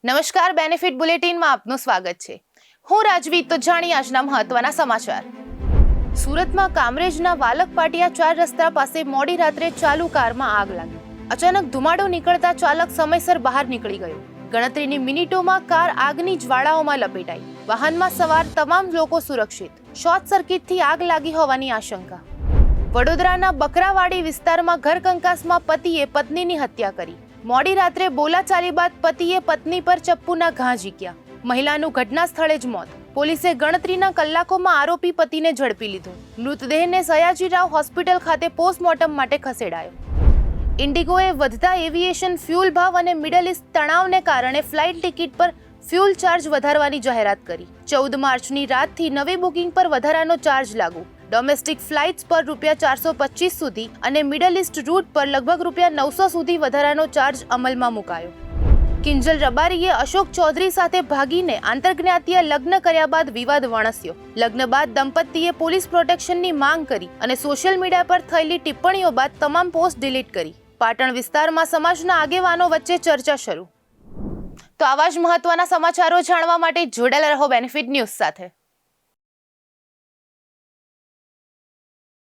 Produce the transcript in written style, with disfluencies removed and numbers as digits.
નમસ્કાર, બેનિફિટ બુલેટિનમાં આપનું સ્વાગત છે. હું રાજવી. તો જાણીએ આજના મહત્વના સમાચાર. સુરતમાં કામરેજના વાલક પાટિયા 4 રસ્તા પાસે મોડી રાત્રે ચાલુ કારમાં આગ લાગી. અચાનક ધુમાડો નીકળતા ચાલક સમયસર બહાર નીકળી ગયો. ગણતરીની મિનિટોમાં કાર આગની જ્વાળાઓમાં લપેટાઈ. વાહનમાં સવાર તમામ લોકો સુરક્ષિત. શોર્ટ સર્કિટથી આગ લાગી હોવાની આશંકા. વડોદરાના બકરાવાડી વિસ્તારમાં ઘરકંકાસમાં પતિએ પત્નીની હત્યા કરી. મોડી રાત્રે બોલાચાલી બાદ પતિએ પત્ની પર ચપ્પુના ઘા ઝીક્યા. મહિલાનું ઘટના સ્થળે જ મોત. પોલીસે ગણતરીના કલાકોમાં આરોપી પતિને ઝડપી લીધો. મૃતદેહને સયાજીરાવ હોસ્પિટલ ખાતે પોસ્ટમોર્ટમ માટે ખસેડાયો. ઇન્ડિગોએ વધતા એવિએશન ફ્યુલ ભાવ અને મિડલ ઇસ્ટ તણાવને કારણે ફ્લાઇટ ટિકિટ પર ફ્યુલ ચાર્જ વધારવાની જાહેરાત કરી. 14 માર્ચની રાતથી નવી બુકિંગ પર વધારાનો ચાર્જ લાગુ. ડોમેસ્ટિક ફ્લાઇટ્સ પર ₹425 સુધી અને મિડલ ઇસ્ટ રૂટ પર લગભગ ₹900 સુધી વધારાનો ચાર્જ અમલમાં મુકાયો. કિંજલ રબારીએ અશોક ચૌધરી સાથે ભાગીને આંતરજ્ઞાતીય લગ્ન કર્યા બાદ વિવાદ વણસ્યો. લગ્ન બાદ દંપતીએ પોલીસ પ્રોટેક્શનની માંગ કરી અને સોશિયલ મીડિયા પર થયેલી ટિપ્પણીઓ બાદ તમામ પોસ્ટ ડિલીટ કરી. પાટણ વિસ્તારમાં સમાજના આગેવાનો વચ્ચે ચર્ચા શરૂ. તો આવા જ મહત્વના સમાચારો જાણવા માટે જોડાયેલા રહો બેનિફિટ ન્યૂઝ સાથે.